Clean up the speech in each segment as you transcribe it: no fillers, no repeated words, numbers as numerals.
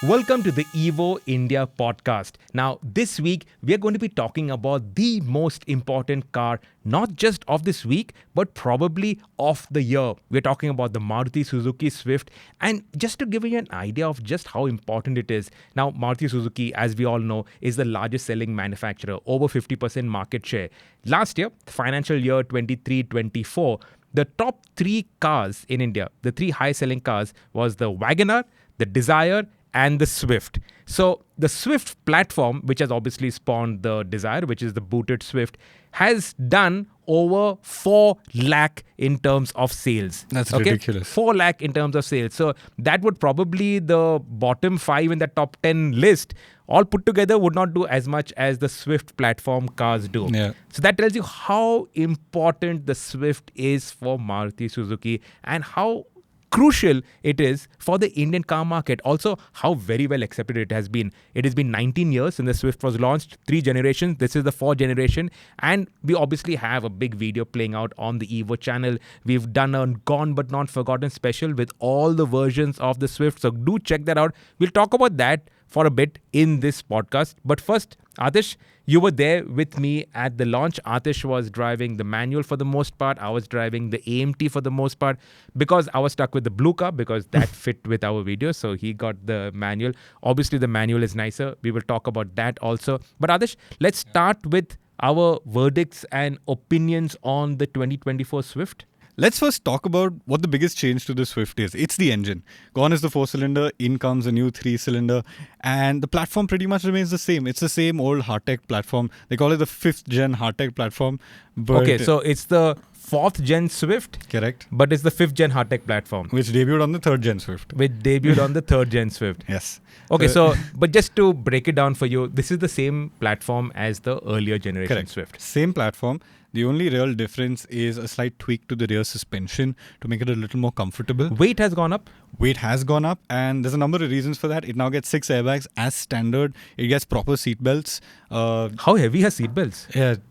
Welcome to the Evo India podcast. Now, this week, we are going to be talking about the most important car, not just of this week, but probably of the year. We're talking about the Maruti Suzuki Swift. And just to give you an idea of just how important it is, now, Maruti Suzuki, as we all know, is the largest selling manufacturer, over 50% market share. Last year, financial year 23-24, the top three cars in India, the three high-selling cars, was the WagonR, the Dzire, and the Swift. So the Swift platform, which has obviously spawned the Dzire, which is the booted Swift, has done over 4 lakh in terms of sales. That's ridiculous. 4 lakh in terms of sales. So that would probably the bottom 5 in the top 10 list all put together would not do as much as the Swift platform cars do. Yeah. So that tells you how important the Swift is for Maruti Suzuki and how crucial it is for the Indian car market. Also, how very well accepted it has been. It has been 19 years since the Swift was launched, 3 generations. This is the 4th generation. And we obviously have a big video playing out on the Evo channel. We've done a Gone But Not Forgotten special with all the versions of the Swift. So do check that out. We'll talk about that for a bit in this podcast. But first, Aatish, you were there with me at the launch. Aatish was driving the manual for the most part. I was driving the AMT for the most part because I was stuck with the blue car because that fit with our video. So he got the manual. Obviously, the manual is nicer. We will talk about that also. But Aatish, let's start with our verdicts and opinions on the 2024 Swift. Let's first talk about what the biggest change to the Swift is. It's the engine. Gone is the 4-cylinder, in comes a new 3-cylinder, and the platform pretty much remains the same. It's the same old hardtech platform. They call it the 5th gen hardtech platform. But Okay, so it's the 4th gen Swift. Correct. But it's the 5th gen hardtech platform. Which debuted on the 3rd gen Swift. Which debuted on the 3rd gen Swift. Yes. Okay, but just to break it down for you, this is the same platform as the earlier generation Correct. Swift. Same platform. The only real difference is a slight tweak to the rear suspension to make it a little more comfortable. Weight has gone up. Weight has gone up, and there's a number of reasons for that. It now gets 6 airbags as standard. It gets proper seat belts. How heavy are seat belts? Yeah, it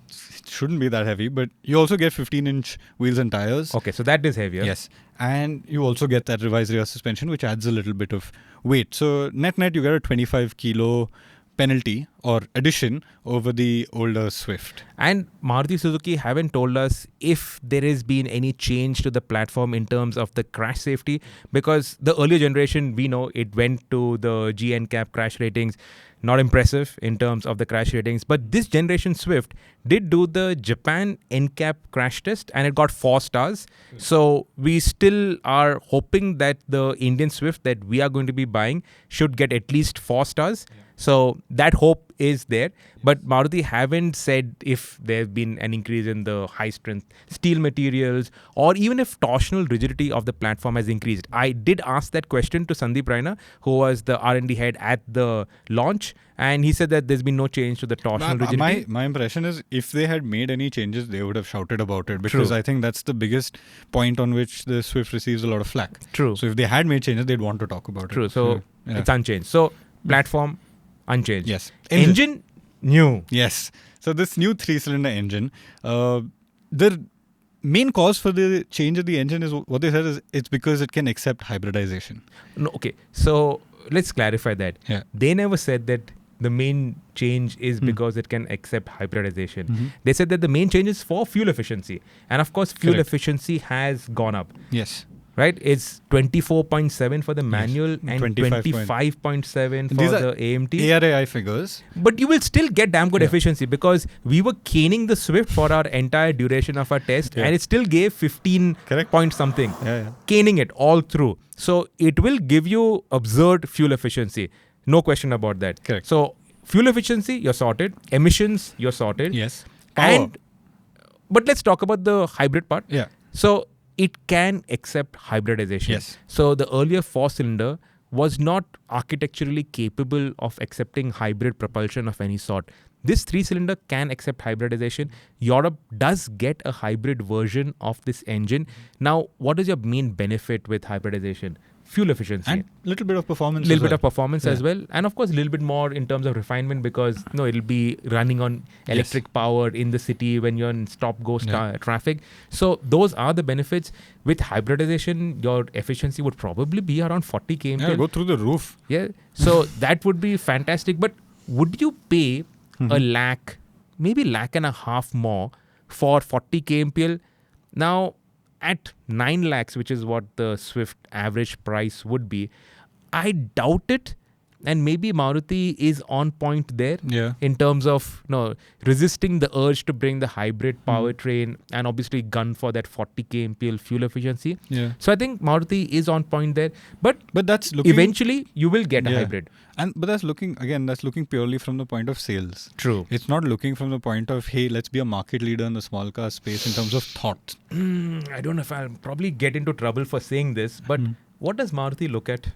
shouldn't be that heavy, but you also get 15-inch wheels and tires. Okay, so that is heavier. Yes. And you also get that revised rear suspension, which adds a little bit of weight. So net, you get a 25 kilo penalty or addition over the older Swift. And Maruti Suzuki haven't told us if there has been any change to the platform in terms of the crash safety, because the earlier generation, we know it went to the G NCAP crash ratings. Not impressive in terms of the crash ratings. But this generation Swift did do the Japan NCAP crash test and it got 4 stars. So we still are hoping that the Indian Swift that we are going to be buying should get at least 4 stars. Yeah. So that hope is there. But Maruti haven't said if there have been an increase in the high strength steel materials or even if torsional rigidity of the platform has increased. I did ask that question to Sandeep Raina, who was the R&D head at the launch. And he said that there's been no change to the torsional rigidity. My impression is if they had made any changes, they would have shouted about it. Because I think that's the biggest point on which the Swift receives a lot of flack. True. So if they had made changes, they'd want to talk about it. True. So it's unchanged. So platform unchanged. Yes. Engine new. Yes. So this new 3-cylinder engine, the main cause for the change of the engine is what they said is it's because it can accept hybridization. No, okay. So let's clarify that. Yeah. They never said that the main change is because it can accept hybridization. Mm-hmm. They said that the main change is for fuel efficiency. And of course, fuel Correct. efficiency has gone up. Yes. Right? It's 24.7 for the manual and 25.7 for These the AMT. ARAI figures. But you will still get damn good efficiency because we were caning the Swift for our entire duration of our test and it still gave 15 Correct. point something. Yeah. Caning it all through. So it will give you absurd fuel efficiency. No question about that. Correct. So fuel efficiency, you're sorted. Emissions, you're sorted. Yes. Power. But let's talk about the hybrid part. Yeah. So it can accept hybridization. Yes. So the earlier 4-cylinder was not architecturally capable of accepting hybrid propulsion of any sort. This 3-cylinder can accept hybridization. Europe does get a hybrid version of this engine. Now, what is your main benefit with hybridization? fuel efficiency. And a little bit of performance. Little bit of performance as well. And of course, a little bit more in terms of refinement because it'll be running on electric power in the city when you're in stop-go traffic. So those are the benefits. With hybridization, your efficiency would probably be around 40 kmpl. Yeah, go through the roof. Yeah. So that would be fantastic. But would you pay a lakh, maybe $1.5 lakh more for 40 kmpl? Now, at 9 lakhs, which is what the Swift average price would be, I doubt it. And maybe Maruti is on point there in terms of resisting the urge to bring the hybrid powertrain and obviously gun for that 40 kmpl fuel efficiency. Yeah. So I think Maruti is on point there. But that's looking, eventually you will get a hybrid. But that's looking purely from the point of sales. True. It's not looking from the point of, hey, let's be a market leader in the small car space in terms of thought. I don't know if I'll probably get into trouble for saying this, but what does Maruti look at?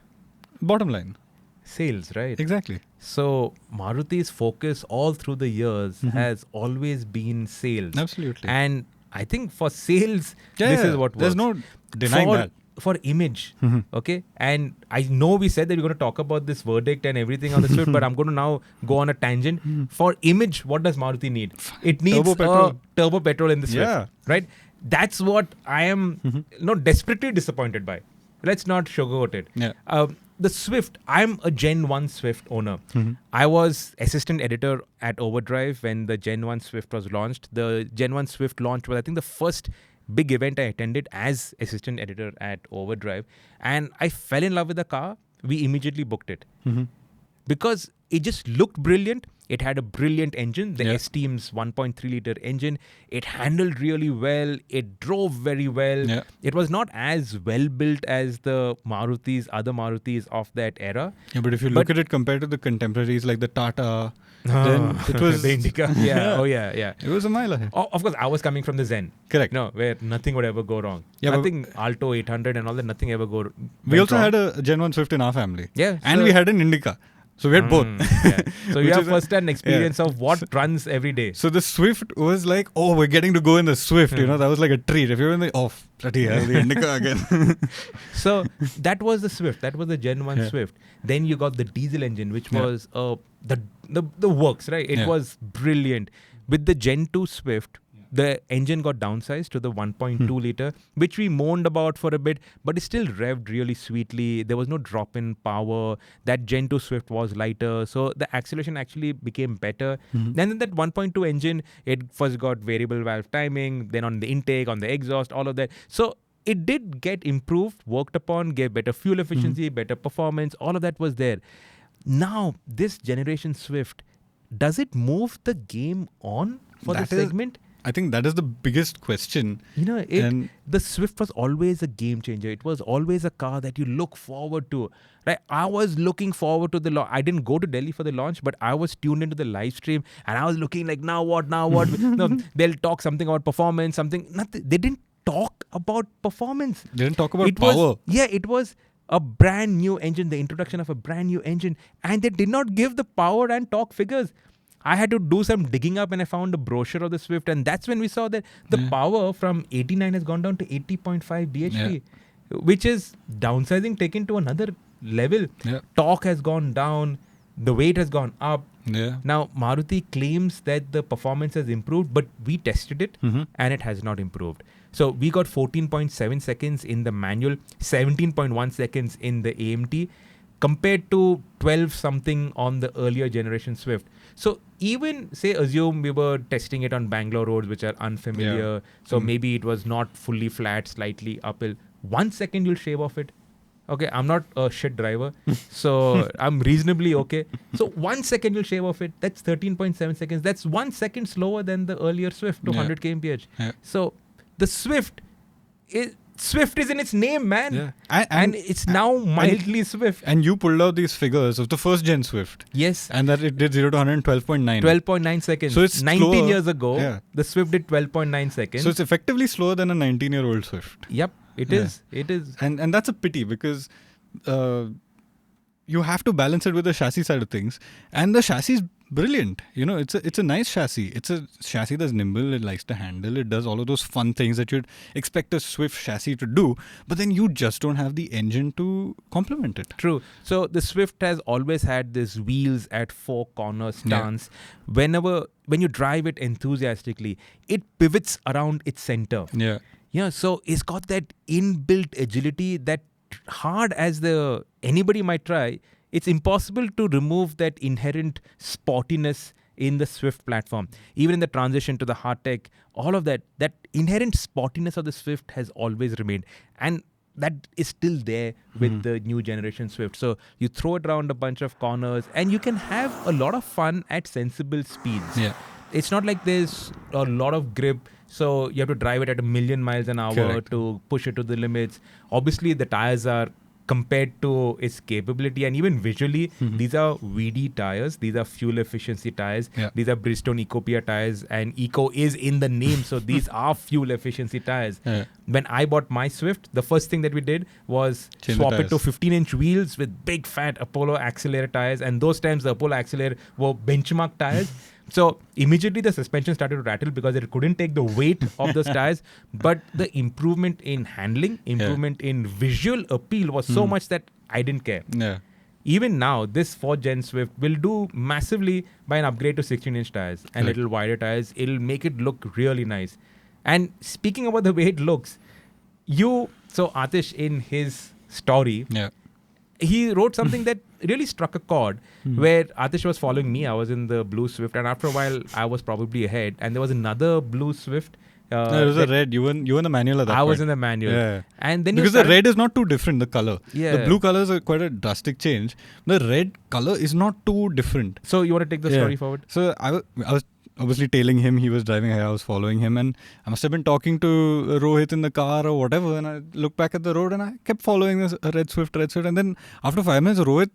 Bottom line. Sales, right? Exactly. So Maruti's focus all through the years has always been sales. Absolutely. And I think for sales, this is what works. There's no denying that. For image, okay? And I know we said that we're going to talk about this verdict and everything on the Swift, but I'm going to now go on a tangent. For image, what does Maruti need? It needs turbo petrol in the Swift, right? That's what I am desperately disappointed by. Let's not sugarcoat it. Yeah. The Swift, I'm a Gen 1 Swift owner. I was assistant editor at Overdrive when the Gen 1 Swift was launched. The Gen 1 Swift launch was, I think, the first big event I attended as assistant editor at Overdrive. And I fell in love with the car. We immediately booked it. Because it just looked brilliant. It had a brilliant engine, the S-Team's 1.3 liter engine. It handled really well. It drove very well. Yeah. It was not as well built as the other Marutis of that era. Yeah, but if you look at it compared to the contemporaries like the Tata, then it was the Indica. Yeah. It was a mile ahead. Of course, I was coming from the Zen. Correct. No, where nothing would ever go wrong. Yeah, nothing Alto 800 and all that, nothing ever go. We also had a Gen 1 Swift in our family. Yeah. And we had an Indica. So we had both. So you have first-hand experience of what runs every day. So the Swift was like, oh, we're getting to go in the Swift. That was like a treat. If you were in the bloody hell, the Indica again. So that was the Swift. That was the Gen 1 Swift. Then you got the diesel engine, which was the works, right? It was brilliant. With the Gen 2 Swift, the engine got downsized to the 1.2 liter, which we moaned about for a bit, but it still revved really sweetly. There was no drop in power. That Gen 2 Swift was lighter, so the acceleration actually became better. Then that 1.2 engine, it first got variable valve timing, then on the intake, on the exhaust, all of that. So it did get improved, worked upon, gave better fuel efficiency, better performance, all of that was there. Now, this generation Swift, does it move the game on for the segment? I think that is the biggest question. The Swift was always a game changer. It was always a car that you look forward to. Right? I was looking forward to the launch. I didn't go to Delhi for the launch, but I was tuned into the live stream and I was looking like, now what? They'll talk something about performance, nothing. They didn't talk about performance. They didn't talk about power. It was a brand new engine, the introduction of a brand new engine, and they did not give the power and torque figures. I had to do some digging up and I found a brochure of the Swift, and that's when we saw that the power from 89 has gone down to 80.5 bhp, which is downsizing taken to another level. Torque has gone down, the weight has gone up. Now Maruti claims that the performance has improved, but we tested it and it has not improved. So we got 14.7 seconds in the manual, 17.1 seconds in the AMT, compared to 12 something on the earlier generation Swift. So even say assume we were testing it on Bangalore roads, which are unfamiliar. So maybe it was not fully flat, slightly uphill. 1 second you'll shave off it. Okay, I'm not a shit driver, so I'm reasonably okay. So 1 second you'll shave off it. That's 13.7 seconds. That's 1 second slower than the earlier Swift to 100 kmph. So the Swift is in its name, man. Yeah. And it's now mildly Swift. And you pulled out these figures of the first gen Swift. Yes. And that it did 0 to 100 in 12.9. 12.9 seconds. So it's 19 slower. years ago, the Swift did 12.9 seconds. So it's effectively slower than a 19-year-old Swift. Yep, it is. It is. And that's a pity because, you have to balance it with the chassis side of things. And the chassis is brilliant. It's a nice chassis. It's a chassis that's nimble. It likes to handle. It does all of those fun things that you'd expect a Swift chassis to do. But then you just don't have the engine to complement it. True. So the Swift has always had this wheels at 4 corner stance. When you drive it enthusiastically, it pivots around its center. Yeah, so it's got that inbuilt agility that hard as anybody might try, it's impossible to remove that inherent sportiness in the Swift platform. Even in the transition to the hardtech, all of that inherent sportiness of the Swift has always remained. And that is still there with the new generation Swift. So you throw it around a bunch of corners and you can have a lot of fun at sensible speeds. Yeah. It's not like there's a lot of grip, so you have to drive it at 1,000,000 miles an hour Correct. to push it to the limits. Obviously, the tires are compared to its capability, and even visually, these are VD tires. These are fuel efficiency tires. Yeah. These are Bridgestone Ecopia tires, and Eco is in the name, so these are fuel efficiency tires. Yeah. When I bought my Swift, the first thing that we did was Change the swap it to tires. 15-inch wheels with big fat Apollo Accelerator tires, and those times the Apollo Accelerator were benchmark tires. So immediately the suspension started to rattle because it couldn't take the weight of those tires. But the improvement in handling, improvement in visual appeal was so much that I didn't care. Yeah. Even now, this 4th Gen Swift will do massively by an upgrade to 16-inch tires and Right. little wider tires. It'll make it look really nice. And speaking about the way it looks, so Aatish in his story, Yeah. he wrote something that really struck a chord where Aatish was following me. I was in the blue Swift, and after a while, I was probably ahead. And there was another blue Swift. No, it was a that red. You were in the manual at that I point. was in the manual. Yeah. And then Because the red is not too different, the color. Yeah. The blue color is quite a drastic change. The red color is not too different. So you want to take the story forward? So I was obviously tailing him. He was driving ahead. I was following him. And I must have been talking to Rohit in the car or whatever. And I looked back at the road and I kept following this red Swift. And then after 5 minutes, Rohit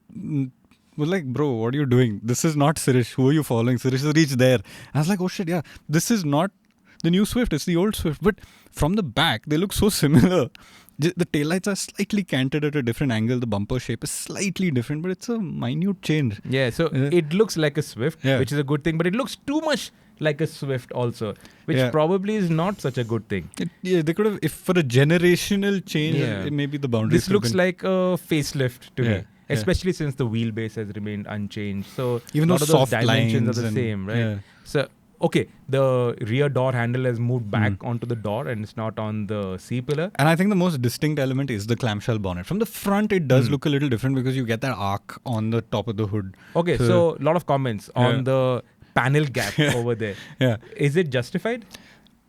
was like, bro, what are you doing? This is not Sirish. Who are you following? Sirish has reached there. And I was like, oh shit, yeah. This is not the new Swift. It's the old Swift. But from the back, they look so similar. The taillights are slightly canted at a different angle. The bumper shape is slightly different, but it's a minute change. Yeah, so it looks like a Swift, Yeah. which is a good thing, but it looks too much like a Swift also, which Yeah. probably is not such a good thing. They could have, if for a generational change, maybe the boundaries. This looks like a facelift to Yeah, me, especially since the wheelbase has remained unchanged. So even a lot those of those soft dimensions lines are the and- same, right? yeah. So, okay, the rear door handle has moved back onto the door and it's not on the C-pillar. And I think the most distinct element is the clamshell bonnet. From the front, it does look a little different because you get that arc on the top of the hood. Okay, so a lot of comments on the panel gap over there. Yeah. Is it justified?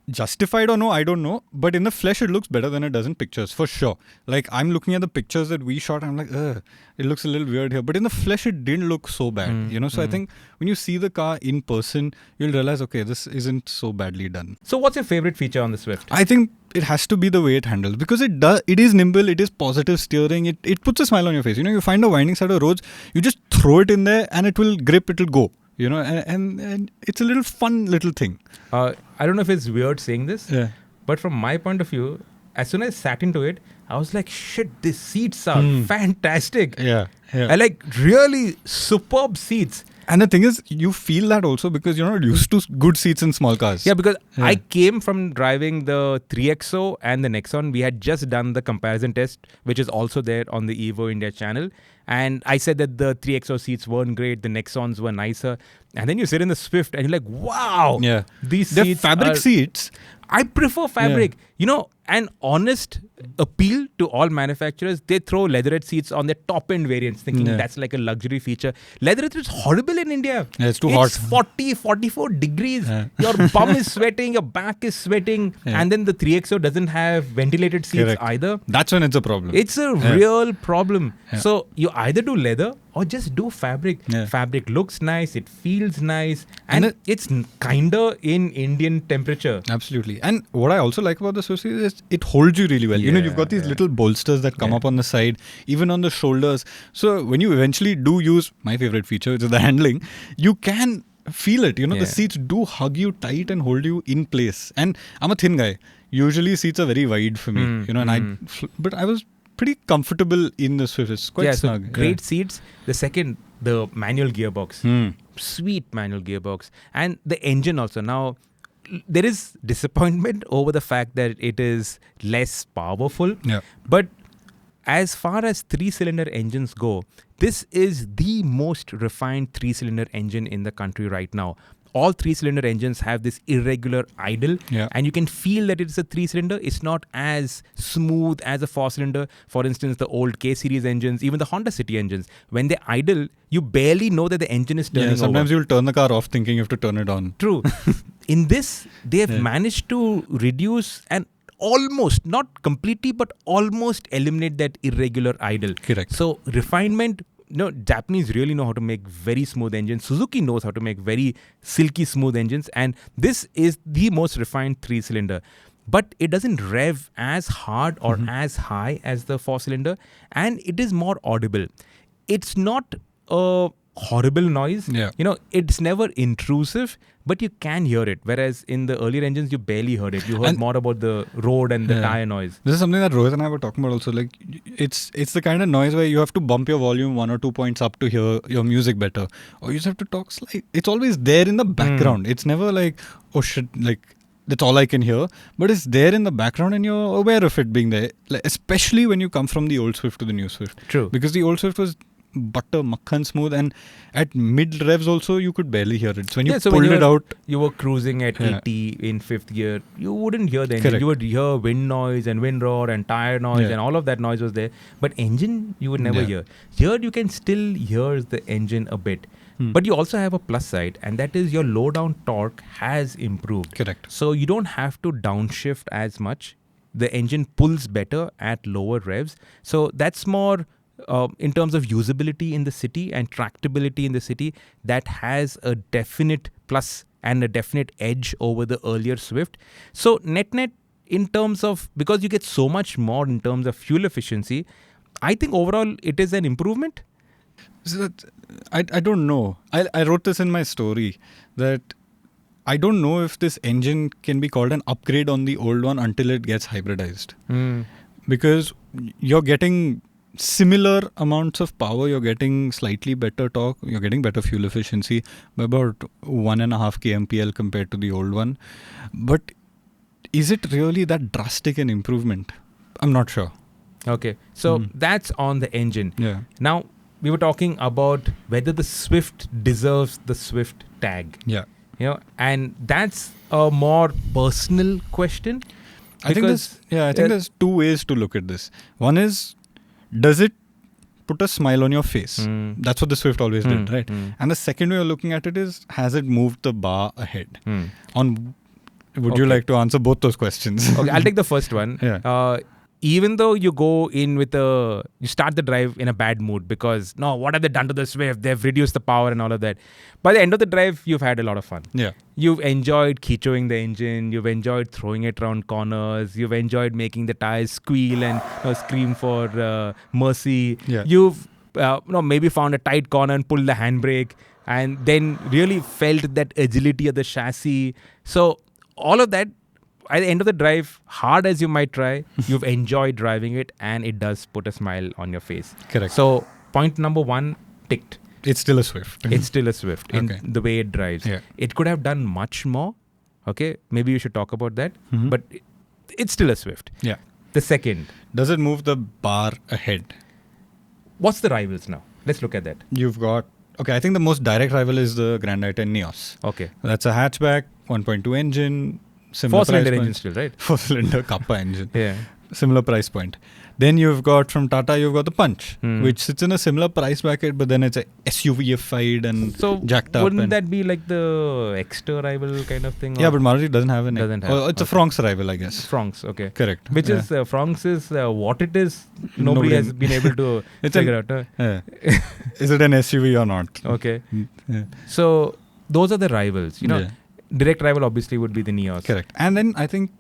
Justified or no, I don't know. But in the flesh, it looks better than it does in pictures, for sure. Like, I'm looking at the pictures that we shot, and I'm like, ugh, it looks a little weird here. But in the flesh, it didn't look so bad, So I think when you see the car in person, you'll realize, okay, this isn't so badly done. So what's your favorite feature on the Swift? I think it has to be the way it handles, because it is nimble, it is positive steering, it puts a smile on your face. You find a winding side of roads, you just throw it in there and it will grip, it will go. And it's a little fun little thing. I don't know if it's weird saying this, Yeah. but from my point of view, as soon as I sat into it, I was like, shit, these seats are fantastic. Yeah. I like really superb seats. And the thing is, you feel that also because you're not used to good seats in small cars. Yeah, because I came from driving the 3XO and the Nexon. We had just done the comparison test, which is also there on the Evo India channel. And I said that the 3XO seats weren't great, the Nexons were nicer. And then you sit in the Swift and you're like, wow, these They're seats fabric are- seats. I prefer fabric. An honest appeal to all manufacturers, they throw leatherette seats on their top end variants, thinking that's like a luxury feature. Leatherette is horrible in India. Yeah, it's too hot. 40, 44 degrees. Your bum is sweating, your back is sweating. And then the 3XO doesn't have ventilated seats Correct. either. That's when it's a problem. It's a real problem. So you either do leather or just do fabric. Yeah. Fabric looks nice, it feels nice, and And it's kinda in Indian temperature. Absolutely. And what I also like about the Swift is it holds you really well. You've got these little bolsters that come up on the side, even on the shoulders. So when you eventually do use my favorite feature, which is the handling, you can feel it. The seats do hug you tight and hold you in place. And I'm a thin guy. Usually seats are very wide for me, but I was pretty comfortable in the Swift. It's quite So snug. great seats. The second, the manual gearbox. Hmm. Sweet manual gearbox. And the engine also. Now, there is disappointment over the fact that it is less powerful. Yeah. But as far as 3-cylinder engines go, this is the most refined 3-cylinder engine in the country right now. All 3-cylinder engines have this irregular idle, and you can feel that it's a 3-cylinder. It's not as smooth as a 4-cylinder. For instance, the old K-series engines, even the Honda City engines, when they idle, you barely know that the engine is turning over. Sometimes you'll turn the car off thinking you have to turn it on. True. In this, they have managed to reduce and almost, not completely, but almost eliminate that irregular idle. Correct. So refinement, Japanese really know how to make very smooth engines. Suzuki knows how to make very silky smooth engines, and this is the most refined 3-cylinder. But it doesn't rev as hard or as high as the 4-cylinder, and it is more audible. It's not a horrible noise. It's never intrusive, but you can hear it. Whereas in the earlier engines, you barely heard it. You heard more about the road and the tire noise. This is something that Rohit and I were talking about also. Like, it's the kind of noise where you have to bump your volume 1 or 2 points up to hear your music better, or you just have to talk slightly. It's always there in the background. It's never like, oh shit, like that's all I can hear. But it's there in the background, and you're aware of it being there. Like, especially when you come from the old Swift to the new Swift. True. Because the old Swift was butter makhan smooth, and at mid revs also you could barely hear it. So when you pulled it out, you were cruising at 80 in 5th gear, you wouldn't hear the engine. Correct. You would hear wind noise and wind roar and tire noise and all of that noise was there, but engine you would never hear. Here you can still hear the engine a bit. But you also have a plus side, and that is your low down torque has improved. Correct. So you don't have to downshift as much. The engine pulls better at lower revs. So that's more in terms of usability in the city and tractability in the city, that has a definite plus and a definite edge over the earlier Swift. So net in terms of, because you get so much more in terms of fuel efficiency, I think overall it is an improvement. So that, I don't know. I wrote this in my story that I don't know if this engine can be called an upgrade on the old one until it gets hybridized. Because you're getting similar amounts of power, you're getting slightly better torque, you're getting better fuel efficiency by about 1.5 kmpl compared to the old one. But is it really that drastic an improvement? I'm not sure. Okay, so that's on the engine. Yeah. Now, we were talking about whether the Swift deserves the Swift tag. Yeah. And that's a more personal question. I think there's two ways to look at this. One is, does it put a smile on your face? That's what the Swift always did, right? And the second way of looking at it is, has it moved the bar ahead? Would you like to answer both those questions? Okay, I'll take the first one. Even though you go in with you start the drive in a bad mood because, what have they done to the Swift? They've reduced the power and all of that. By the end of the drive, you've had a lot of fun. Yeah. You've enjoyed kichoing the engine. You've enjoyed throwing it around corners. You've enjoyed making the tires squeal and scream for mercy. Yeah. You've maybe found a tight corner and pulled the handbrake and then really felt that agility of the chassis. So all of that, at the end of the drive, hard as you might try, you've enjoyed driving it and it does put a smile on your face. Correct. So point number 1 ticked. It's still a Swift. It's still a Swift in the way it drives. Yeah. It could have done much more. Okay, maybe you should talk about that. But it's still a Swift. Yeah. The second. Does it move the bar ahead? What's the rivals now? Let's look at that. You've got... Okay, I think the most direct rival is the Grand i10 Neos. Okay. That's a hatchback, 1.2 engine... 4-cylinder engine still, right? 4-cylinder Kappa engine. Yeah. Similar price point. Then you've got from Tata, you've got the Punch, which sits in a similar price bracket, but then it's a SUV-ified and jacked up. Wouldn't that be like the Exter rival kind of thing? Yeah, but Maruti doesn't have an... it's a Franx rival, I guess. Franx, okay. Correct. Which is, Franx is what it is, nobody has been able to figure out. Is it an SUV or not? Okay. So, those are the rivals, Direct rival obviously would be the Neos. Correct. And then I think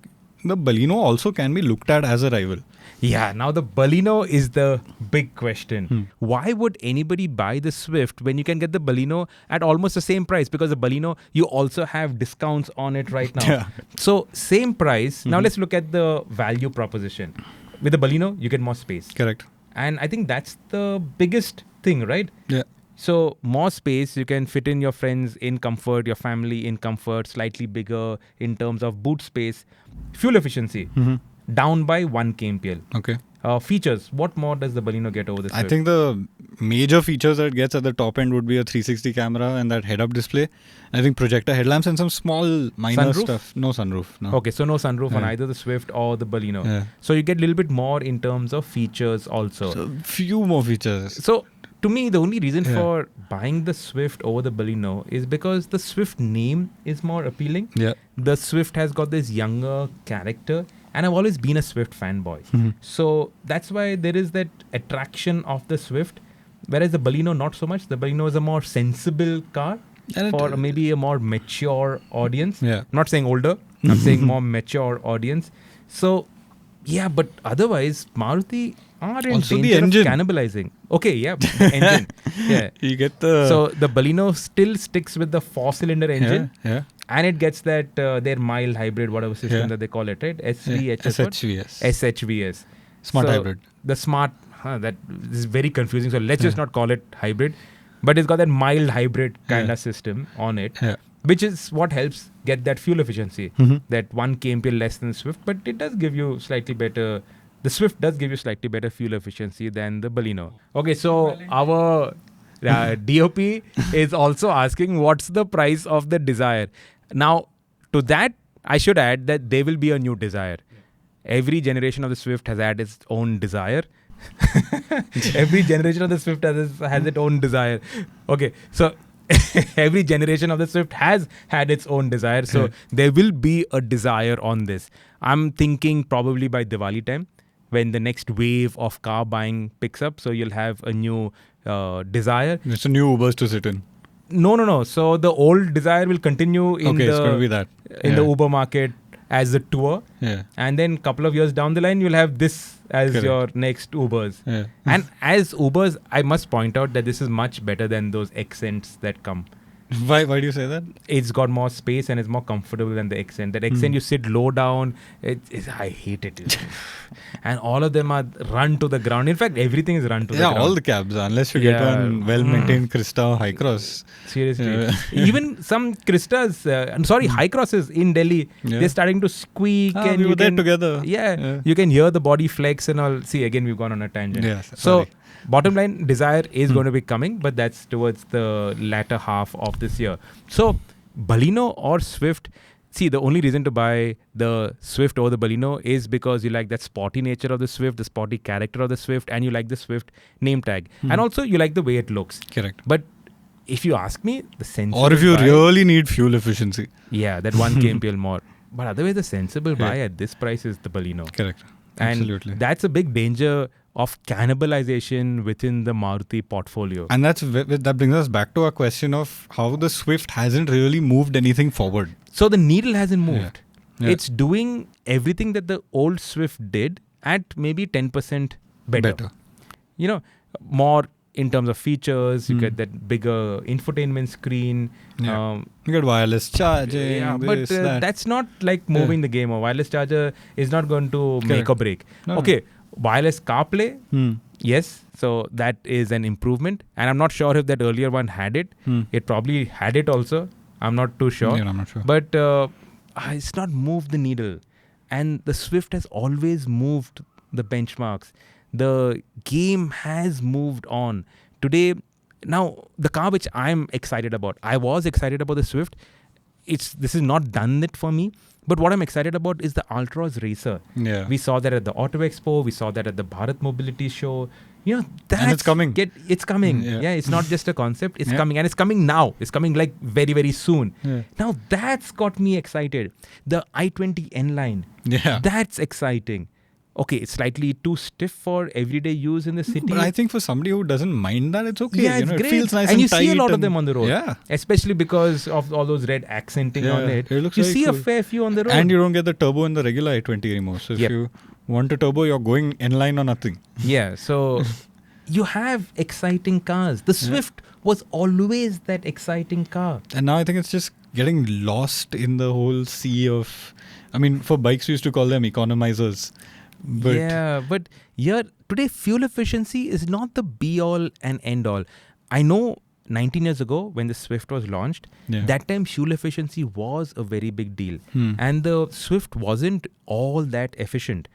the Baleno also can be looked at as a rival. Yeah, now the Baleno is the big question. Why would anybody buy the Swift when you can get the Baleno at almost the same price? Because the Baleno, you also have discounts on it right now. Yeah. So, same price. Now, let's look at the value proposition. With the Baleno, you get more space. Correct. And I think that's the biggest thing, right? Yeah. So more space, you can fit in your friends in comfort, your family in comfort, slightly bigger in terms of boot space. Fuel efficiency, down by 1 kmpl. Okay. Features, what more does the Baleno get over the Swift? I think the major features that it gets at the top end would be a 360 camera and that head-up display. I think projector headlamps and some small minor Sunroof? stuff. No sunroof. No. Okay, so no sunroof on either the Swift or the Baleno. Yeah. So you get a little bit more in terms of features also. So few more features. So to me, the only reason for buying the Swift over the Baleno is because the Swift name is more appealing. Yeah. The Swift has got this younger character. And I've always been a Swift fanboy. So that's why there is that attraction of the Swift. Whereas the Baleno, not so much. The Baleno is a more sensible car for maybe a more mature audience. Yeah. I'm not saying older. I'm saying more mature audience. So, yeah, but otherwise, Maruti are in Also danger the engine. of cannibalizing. Okay, yeah, engine. Yeah. You get the... So the Baleno still sticks with the 4-cylinder engine. Yeah. And it gets that their mild hybrid, whatever system that they call it, right? SVHS. what? SHVS. SHVS. Smart So hybrid. The smart, that is very confusing. So let's just not call it hybrid. But it's got that mild hybrid kind of system on it, which is what helps get that fuel efficiency. That 1 kmpl less than Swift, but it does give you slightly better. The Swift does give you slightly better fuel efficiency than the Baleno. Okay, so our DOP is also asking what's the price of the Desire. Now, to that, I should add that there will be a new Desire. Every generation of the Swift has had its own Desire. Every generation of the Swift has its own Desire. Okay, so every generation of the Swift has had its own Desire. So there will be a Desire on this. I'm thinking probably by Diwali time, when the next wave of car buying picks up. So you'll have a new Desire. It's a new Ubers to sit in. No. So the old Desire will continue in it's going to be that. In the Uber market as a tour. Yeah. And then couple of years down the line, you'll have this as your next Ubers. Yeah. And as Ubers, I must point out that this is much better than those Accents that come. Why do you say that? It's got more space and it's more comfortable than the Accent. That Accent, you sit low down. I hate it. And all of them are run to the ground. In fact, everything is run to the ground. Yeah, all the cabs, unless you get one well-maintained Crista High Cross. Seriously. Even some Cristas, High Crosses in Delhi, they're starting to squeak. And we were there together. Yeah, you can hear the body flex and all. See, again, we've gone on a tangent. Yes, so, bottom line, Desire is going to be coming, but that's towards the latter half of this year. So, Baleno or Swift, see, the only reason to buy the Swift over the Baleno is because you like that sporty nature of the Swift, the sporty character of the Swift, and you like the Swift name tag. And also, you like the way it looks. Correct. But if you ask me, the sensible or if you buy, really need fuel efficiency. Yeah, that 1 kmpl more. But otherwise, the sensible buy at this price is the Baleno. Correct. And Absolutely. that's a big danger of cannibalization within the Maruti portfolio. And that brings us back to our question of how the Swift hasn't really moved anything forward. So the needle hasn't moved. Yeah. It's doing everything that the old Swift did at maybe 10% better. You know, more in terms of features, you get that bigger infotainment screen. You get wireless charging. Yeah, but that's not like moving the game. A wireless charger is not going to make or break. No. Okay, wireless CarPlay, yes. So that is an improvement. And I'm not sure if that earlier one had it. It probably had it also. I'm not too sure. Yeah, I'm not sure. But it's not moved the needle. And the Swift has always moved the benchmarks. The game has moved on. Today, now the car which I'm excited about, I was excited about the Swift. This is not done it for me. But what I'm excited about is the Altroz Racer. Yeah. We saw that at the Auto Expo. We saw that at the Bharat Mobility Show. You know, and it's coming. It's coming. Yeah, it's not just a concept. It's coming. And it's coming now. It's coming like very, very soon. Yeah. Now that's got me excited. The i20 N-Line. Yeah. That's exciting. Okay, it's slightly too stiff for everyday use in the city. But I think for somebody who doesn't mind that, it's okay. Yeah, it's great. It feels nice and you tight see a lot of them on the road. Yeah. Especially because of all those red accenting on it. It looks you very see cool. a fair few on the road. And you don't get the turbo in the regular i20 anymore. So if you want a turbo, you're going N-line or nothing. Yeah, so you have exciting cars. The Swift was always that exciting car. And now I think it's just getting lost in the whole sea of... I mean, for bikes, we used to call them economizers. But here today fuel efficiency is not the be all and end all. I know 19 years ago when the Swift was launched, that time fuel efficiency was a very big deal. And the Swift wasn't all that efficient.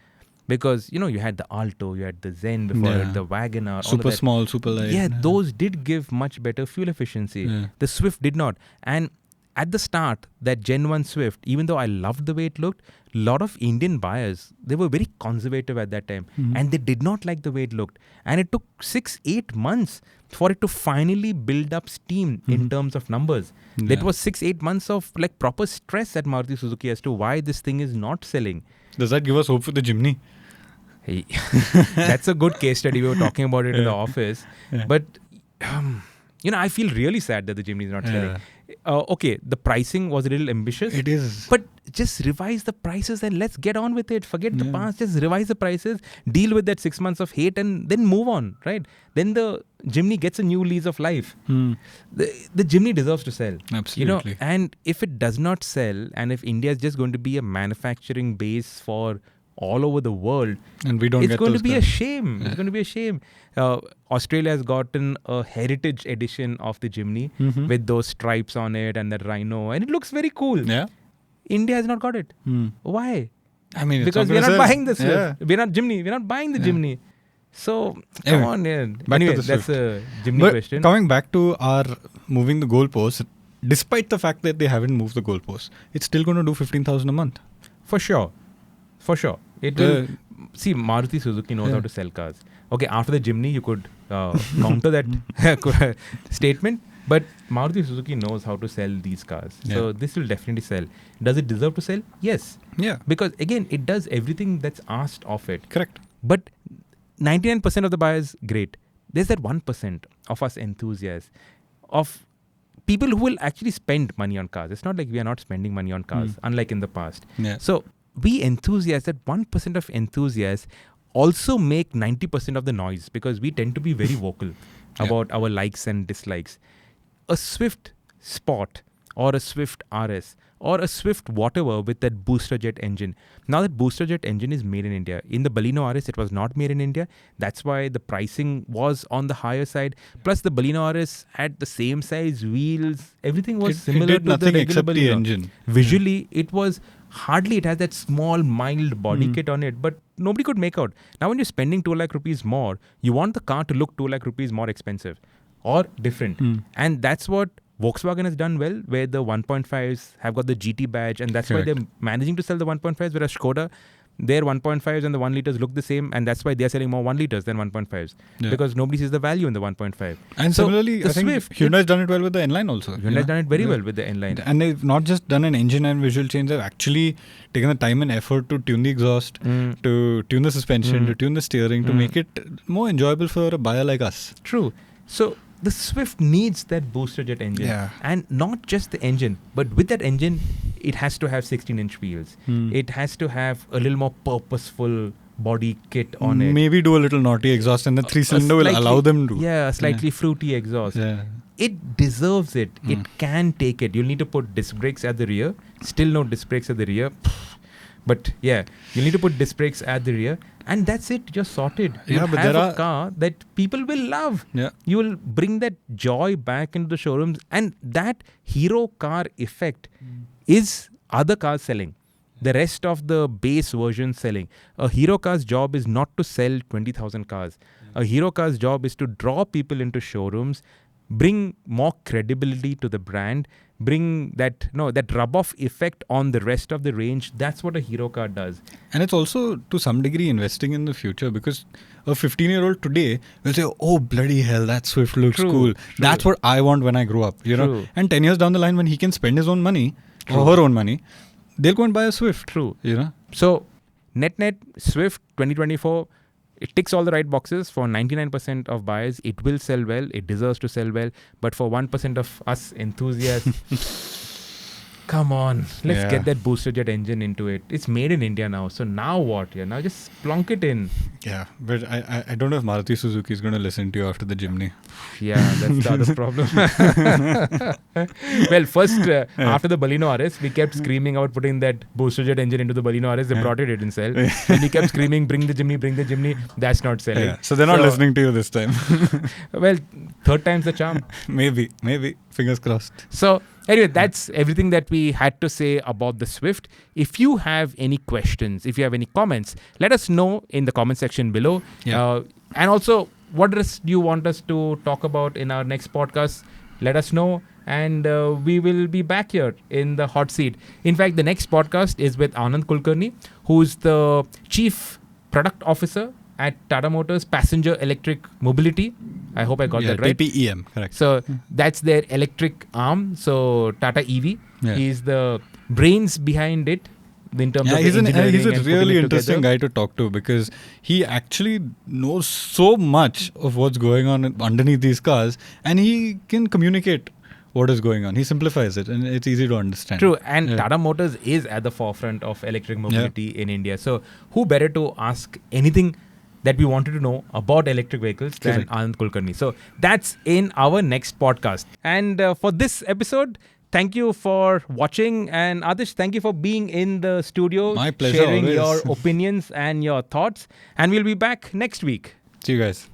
Because, you had the Alto, you had the Zen before it, the Wagoner. Super small, super light. Yeah, those did give much better fuel efficiency. The Swift did not. And at the start, that Gen 1 Swift, even though I loved the way it looked, a lot of Indian buyers, they were very conservative at that time. And they did not like the way it looked. And it took 6-8 months for it to finally build up steam in terms of numbers. That was 6-8 months of like proper stress at Maruti Suzuki as to why this thing is not selling. Does that give us hope for the Jimny? Hey, that's a good case study. We were talking about it in the office. But, I feel really sad that the Jimny is not selling. Okay, the pricing was a little ambitious. It is. But just revise the prices and let's get on with it. Forget the past. Just revise the prices. Deal with that 6 months of hate and then move on, right? Then the Jimny gets a new lease of life. The Jimny deserves to sell. Absolutely. And if it does not sell, and if India is just going to be a manufacturing base for all over the world, and we don't it's get going to those be guys. a shame. It's going to be a shame. Australia has gotten a heritage edition of the Jimny with those stripes on it and that rhino, and it looks very cool. Yeah. India has not got it. Why? I mean, Because we're not buying the Swift. We're not Jimny. We're not buying the Jimny. So, come on. Anyway, that's a Jimny question. Coming back to our moving the goalposts, despite the fact that they haven't moved the goalposts, it's still going to do 15,000 a month. For sure. It will. See, Maruti Suzuki knows how to sell cars. Okay, after the Jimny, you could counter that statement. But Maruti Suzuki knows how to sell these cars. So this will definitely sell. Does it deserve to sell? Yes. Yeah. Because again, it does everything that's asked of it. Correct. But 99% of the buyers, great. There's that 1% of us enthusiasts, of people who will actually spend money on cars. It's not like we are not spending money on cars, unlike in the past. Yeah. So we enthusiasts, that 1% of enthusiasts also make 90% of the noise, because we tend to be very vocal about our likes and dislikes. A Swift Sport or a Swift RS or a Swift whatever with that boosterjet engine. Now that boosterjet engine is made in India. In the Baleno RS, it was not made in India. That's why the pricing was on the higher side. Plus the Baleno RS had the same size wheels. Everything was similar to the regular Baleno. The engine. Visually, it was hardly, it has that small, mild body kit on it, but nobody could make out. Now when you're spending 2 lakh rupees more, you want the car to look 2 lakh rupees more expensive or different. And that's what Volkswagen has done well, where the 1.5s have got the GT badge, and that's why they're managing to sell the 1.5s, whereas Skoda, their 1.5s and the 1 liters look the same, and that's why they're selling more 1 liters than 1.5s, because nobody sees the value in the 1.5. And so similarly, I think Swift, Hyundai's done it well with the N-Line also. Hyundai's done it very well with the N-Line. And they've not just done an engine and visual change, they've actually taken the time and effort to tune the exhaust, to tune the suspension, to tune the steering, to make it more enjoyable for a buyer like us. True. So the Swift needs that boosterjet engine. And not just the engine, but with that engine, it has to have 16-inch wheels. It has to have a little more purposeful body kit on it. Maybe do a little naughty exhaust, and the 3-cylinder will allow them to. Yeah, a slightly fruity exhaust. It deserves it. It can take it. You'll need to put disc brakes at the rear. Still no disc brakes at the rear. But yeah, you need to put disc brakes at the rear. And that's it. You're sorted. You have a car that people will love. You will bring that joy back into the showrooms. And that hero car effect is other cars selling. The rest of the base version selling. A hero car's job is not to sell 20,000 cars. A hero car's job is to draw people into showrooms, bring more credibility to the brand, bring that rub-off effect on the rest of the range. That's what a hero car does. And it's also to some degree investing in the future, because a 15-year-old today will say, oh bloody hell, that Swift looks cool. That's what I want when I grow up. You know? And 10 years down the line, when he can spend his own money or her own money, they'll go and buy a Swift. You know? So net Swift 2024, it ticks all the right boxes. For 99% of buyers, it will sell well. It deserves to sell well. But for 1% of us enthusiasts, Come on, let's Yeah. get that boosterjet engine into it. It's made in India now. So now what? Yeah, now just plonk it in. Yeah, but I don't know if Maruti Suzuki is going to listen to you after the Jimny. Yeah, that's the other problem. Well, first, after the Baleno RS, we kept screaming out putting that boosterjet engine into the Baleno RS. They brought it, didn't sell. Then we kept screaming, bring the Jimny. That's not selling. Yeah. So they're not listening to you this time. Well, third time's the charm. Maybe. Fingers crossed. So anyway, that's everything that we had to say about the Swift. If you have any questions, if you have any comments, let us know in the comment section below. Yeah. And also, what else do you want us to talk about in our next podcast? Let us know. And we will be back here in the hot seat. In fact, the next podcast is with Anand Kulkarni, who's the Chief Product Officer at Tata Motors Passenger Electric Mobility. I hope I got that right. TPEM, correct. So that's their electric arm. So Tata EV. Yeah. He's the brains behind it in terms of He's the engineering a and putting really it interesting together. guy to talk to because he actually knows so much of what's going on underneath these cars, and he can communicate what is going on. He simplifies it, and it's easy to understand. True, and Tata Motors is at the forefront of electric mobility in India. So who better to ask anything that we wanted to know about electric vehicles than Anand Kulkarni. So that's in our next podcast. And for this episode, thank you for watching. And Aatish, thank you for being in the studio. My pleasure, sharing always. your opinions and your thoughts. And we'll be back next week. See you guys.